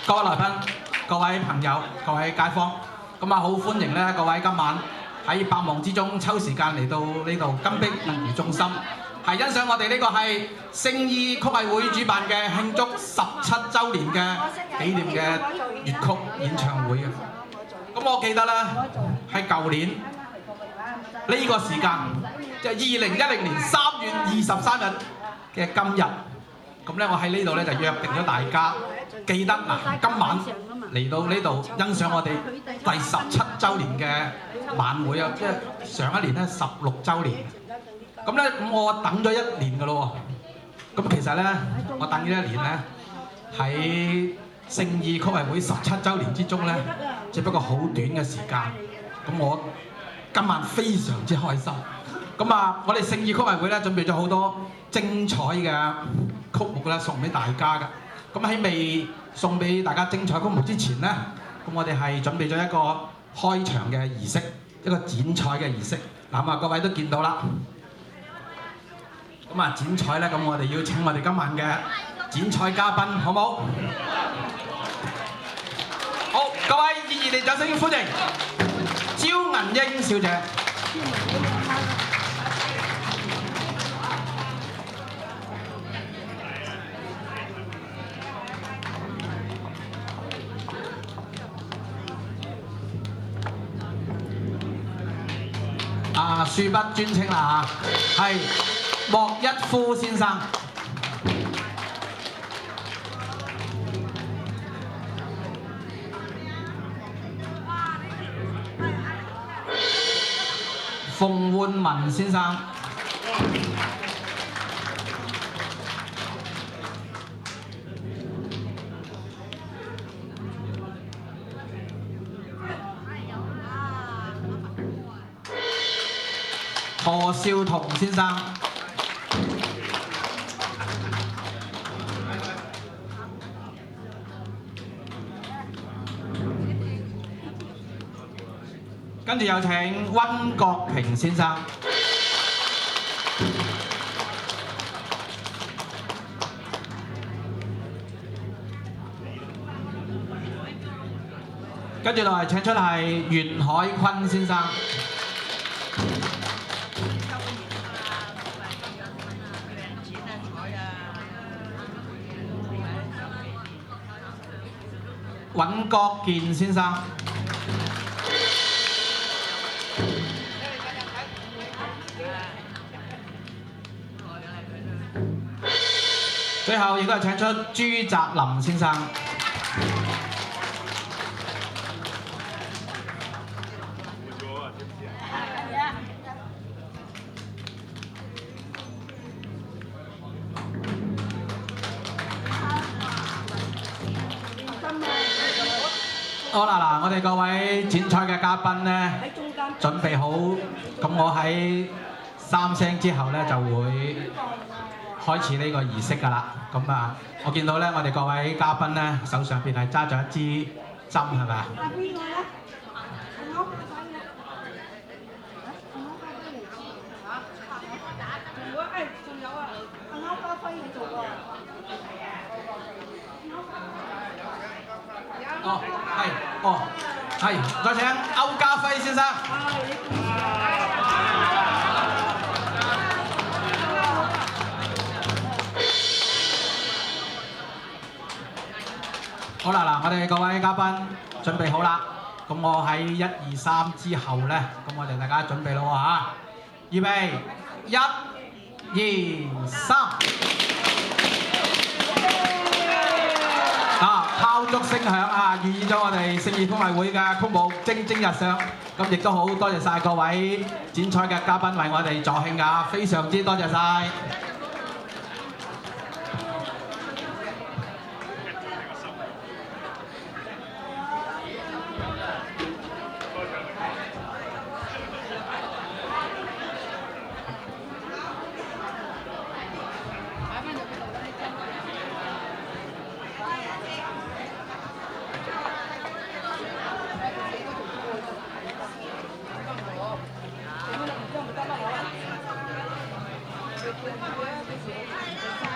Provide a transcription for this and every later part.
各位來賓、各位朋友、各位街坊，咁啊好歡迎咧各位今晚喺百忙之中抽時間嚟到呢度金碧文娛中心，係欣賞我哋呢個係聖意曲藝會主辦嘅慶祝17週年嘅紀念嘅粵曲演唱會嘅。咁我記得咧喺舊年呢個時間，即係2010年3月23日嘅今日，咁咧我喺呢度咧就約定咗大家，記得嗱今晚嚟到呢度欣賞我哋第17週年嘅晚會啊！即係上一年咧16週年，咁咧我等咗1年㗎咯喎。咁其實咧我等咗1年咧喺聖意曲藝會17週年之中咧，只不過好短嘅時間。咁我今晚非常之開心。咁啊，我哋聖意曲藝會咧準備咗好多精彩嘅曲目咧送俾大家㗎。咁喺未送俾大家精彩曲目之前咧，咁我哋係準備咗一個開場嘅儀式，一個剪彩嘅儀式。嗱咁啊，各位都見到啦。咁啊，剪彩咧，咁我哋要請我哋今晚嘅剪彩嘉賓，好冇？好，各位熱烈掌聲歡迎焦銀英小姐。恕不尊稱啦嚇，係莫一夫先生。馮煥文先生。何少彤先生。跟住有請温國平先生。跟住落嚟請出係袁海坤先生。尹國健先生。最後亦都係請出朱澤林先生。好啦嗱，我哋各位剪彩嘅嘉賓咧，準備好，咁我喺3聲之後咧就會開始呢個儀式㗎啦。咁啊，我見到咧，我哋各位嘉賓咧手上邊係揸咗一支針係咪啊？哦，係，哦，係，再請歐家輝先生。好啦嗱，我哋各位嘉賓準備好啦，咁我喺1、2、3之後咧，咁我哋大家準備咯喎嚇，預備1、2、3。炮竹聲響啊，預演咗我哋聖意曲藝會嘅曲目蒸蒸日上，咁亦都好多謝晒各位剪彩嘅嘉賓為我哋助興㗎，非常之多謝晒。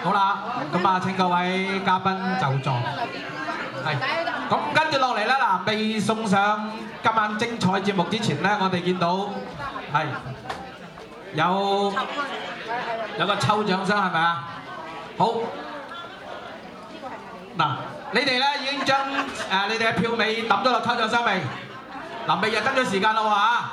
好啦，咁啊請各位嘉賓就座。係。咁跟住落嚟咧，嗱，未送上今晚精彩節目之前咧，我哋見到係有個抽獎箱係咪啊？好。嗱，你哋咧已經將你哋嘅票尾抌咗落抽獎箱未？嗱，未日得咗時間啦喎嚇！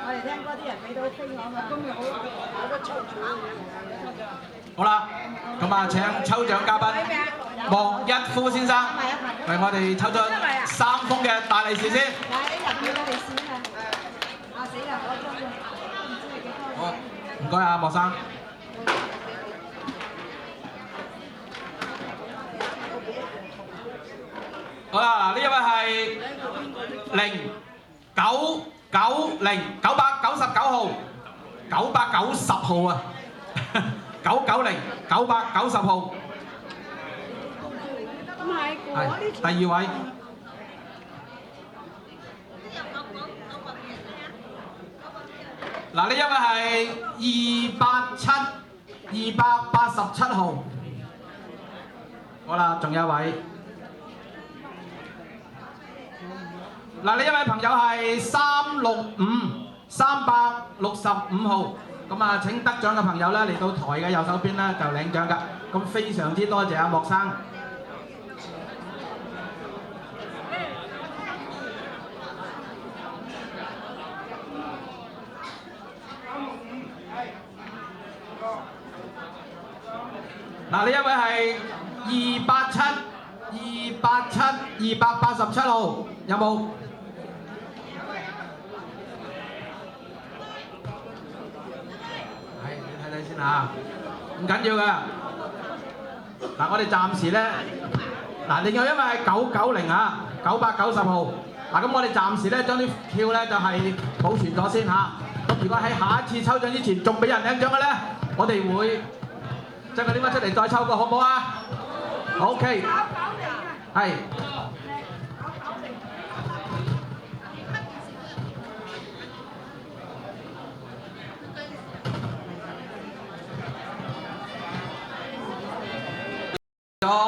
我哋聽歌啲人俾到飛我嘛，今日好多抽獎。好啦，咁啊請抽獎嘉賓黃一夫先生為我哋抽出3封嘅大利是先。好，唔該啊，莫生。好啦，呢一位係9909899號，990號啊，9909890號。係第二位。嗱，呢一位係287號。好啦，仲有一位。嗱，呢一位朋友係365號，咁啊請得獎嘅朋友咧嚟到台嘅右手邊咧就領獎㗎，咁非常之多謝阿莫生。嗱，呢一位係287號，有冇？係，你睇睇先嚇，唔緊要㗎。嗱，我哋暫時咧，嗱，另外一位係990啊，990號。嗱，咁我哋暫時咧將啲票咧就係保存咗先嚇。咁如果喺下一次抽獎之前仲俾人領獎嘅咧，我哋會將佢拎翻出嚟再抽過，好唔好啊 ？OK， 係。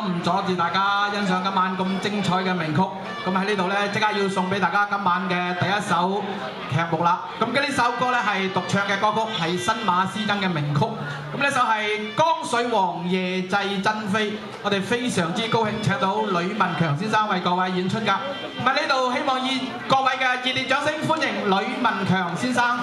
唔阻住大家欣賞今晚咁精彩嘅名曲，咁喺呢度咧即刻要送俾大家今晚嘅第一首劇目啦。咁呢首歌咧係獨唱嘅歌曲，係新馬師曾嘅名曲。咁呢首係《江水王夜祭珍妃》，我哋非常之高興請到呂文強先生為各位演出㗎。咁喺呢度希望以各位嘅熱烈掌聲歡迎呂文強先生。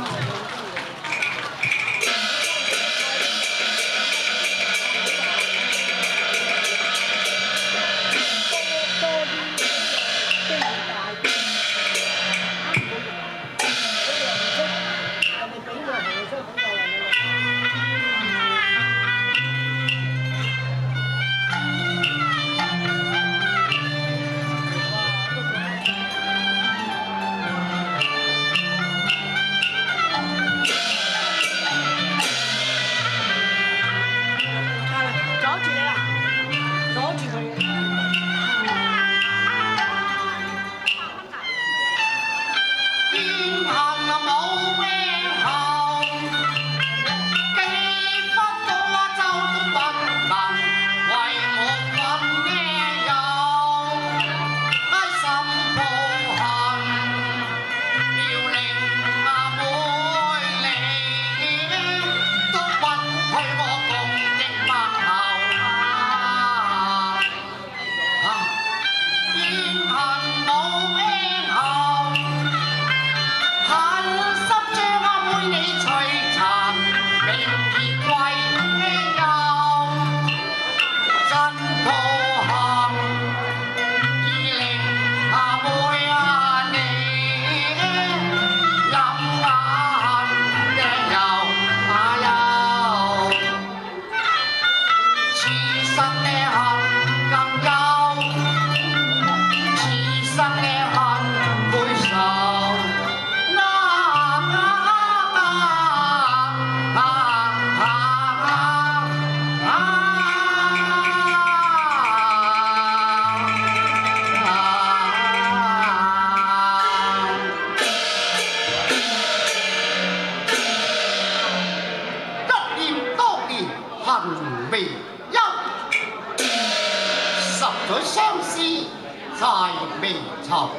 籌。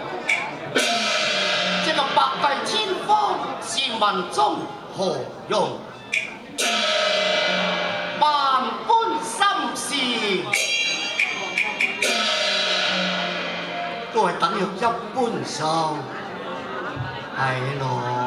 這個百計千方是民中何用？萬般心事都係等於一般數，係咯。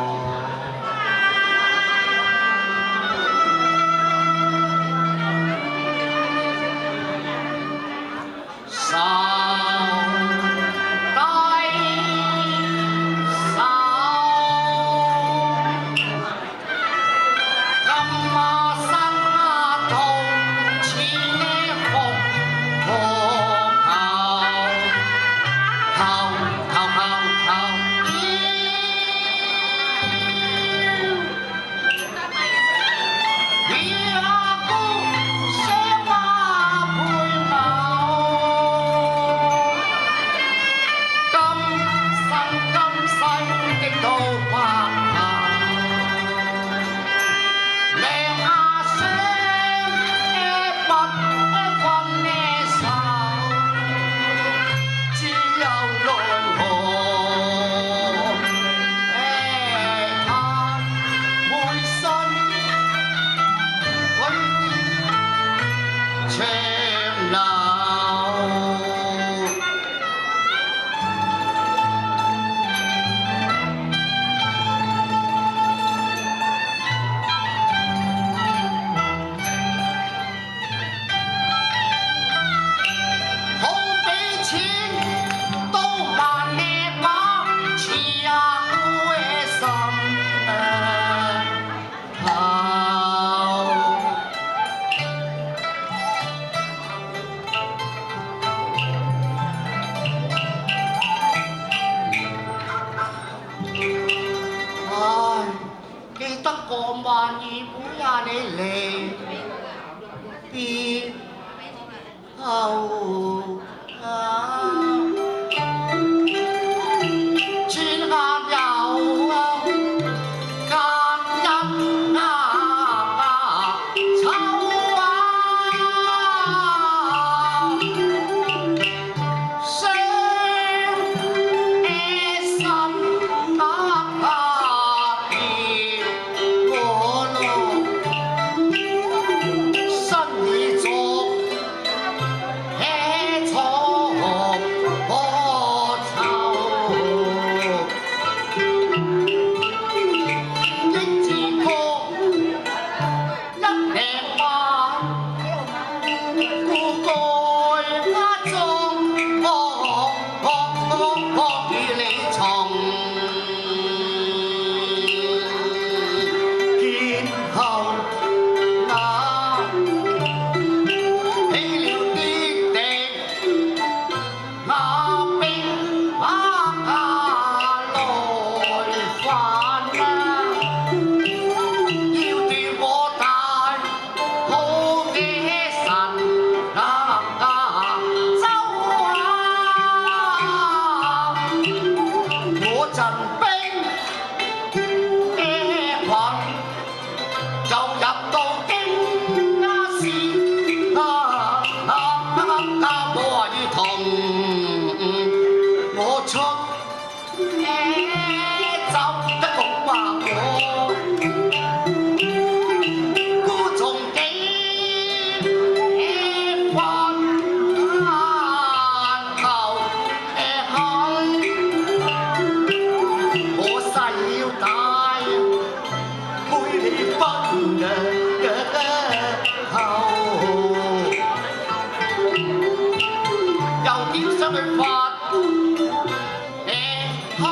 好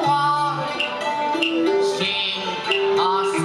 啊，善啊！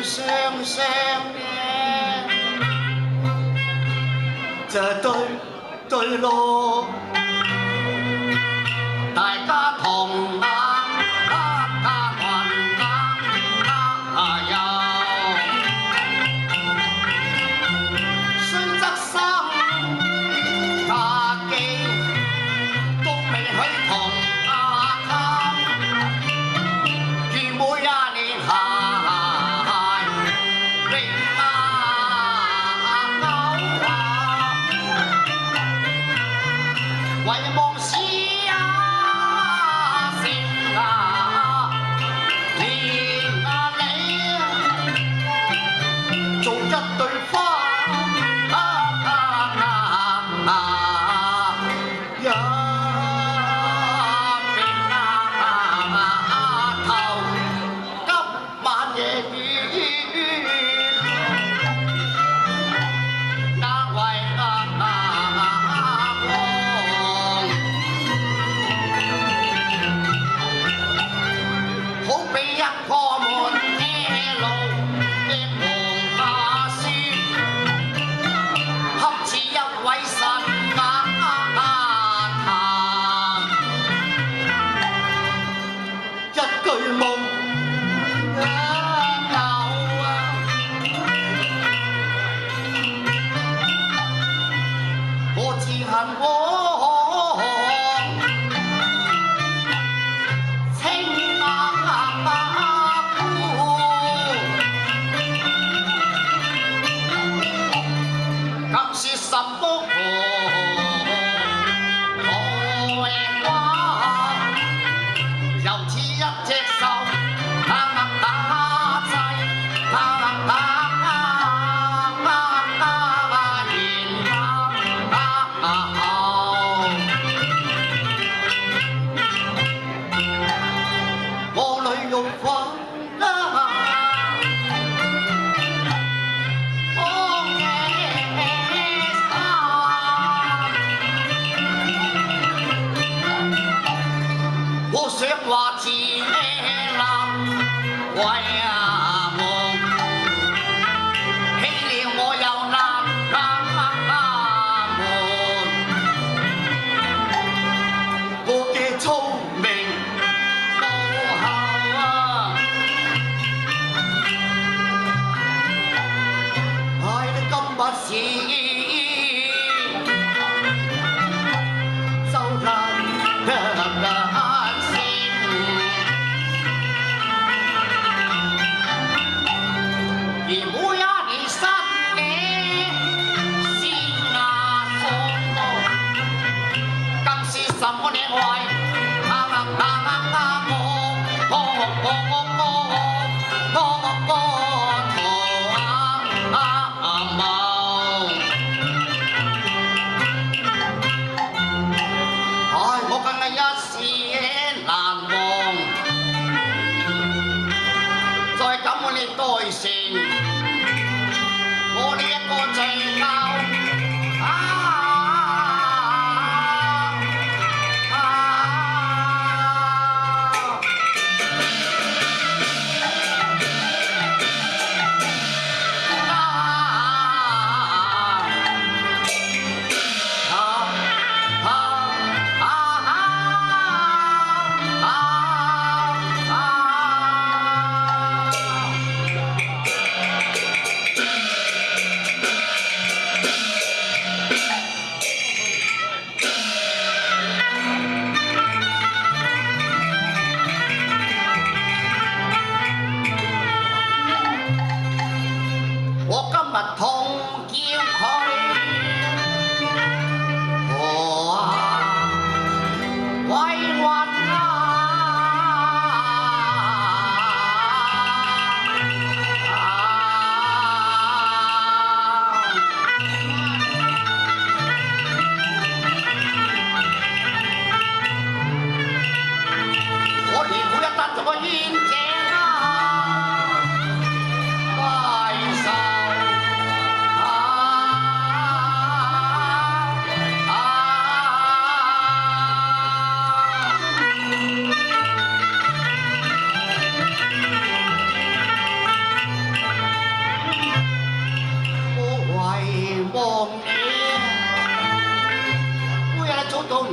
雙雙嘅，這對路，大家同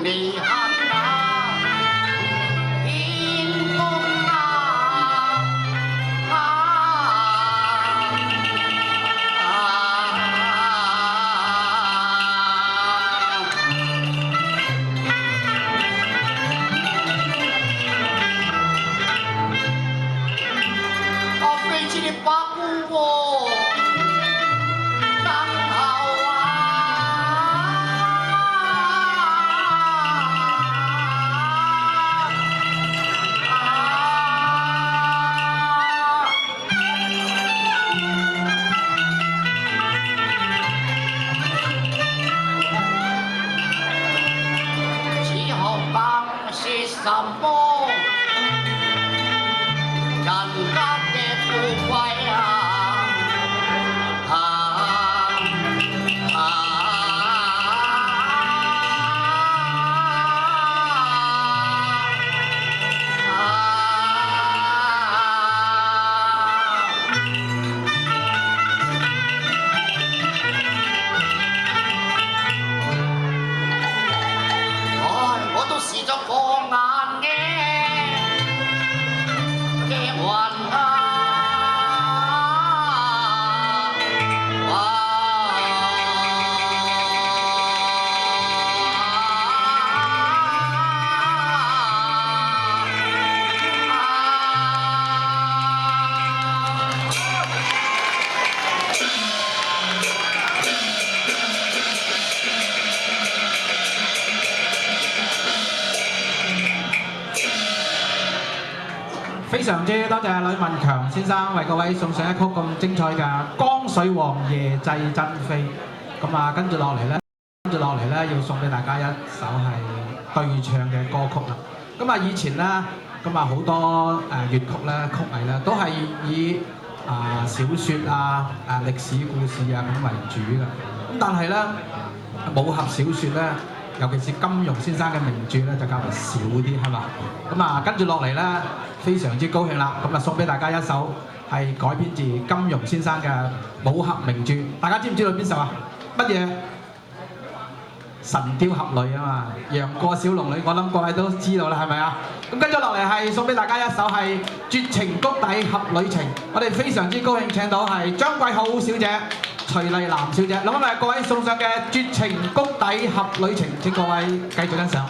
你看啊，天空飛似白烏喎，等候此行當是什麼？人間嘅富貴我都試咗過眼嘅雲非常之多謝呂文強先生為各位送上一曲咁精彩嘅《江水王夜祭珍妃》。咁啊，跟住落嚟咧，要送俾大家一首係對唱嘅歌曲啦。咁啊，以前咧，咁啊好多粵曲咧、曲藝咧，都係以小説啊、歷史故事啊咁為主嘅。咁但係咧，武俠小説咧，尤其是金庸先生嘅名著咧，就較為少啲，係嘛？咁啊，跟住落嚟咧，非常之高興啦！咁啊，送俾大家一首係改編自金庸先生嘅武俠名著，大家知唔知道邊首啊？乜嘢？神雕俠侶啊嘛，楊過小龍女，我諗各位都知道啦，係咪啊？咁跟住落嚟係送俾大家一首係絕情谷底俠侶情，我哋非常之高興請到係張貴浩小姐、徐麗南小姐，諗埋各位送上嘅絕情谷底俠侶情，請各位繼續欣賞。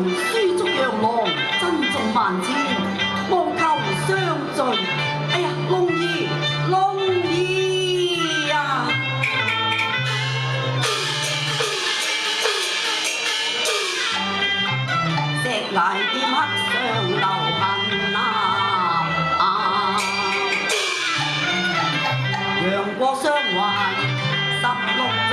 書足讓郎，珍重萬千，務求相聚。哎呀，龍兒，龍兒呀！石崖劍刻上留痕楊過相還16載。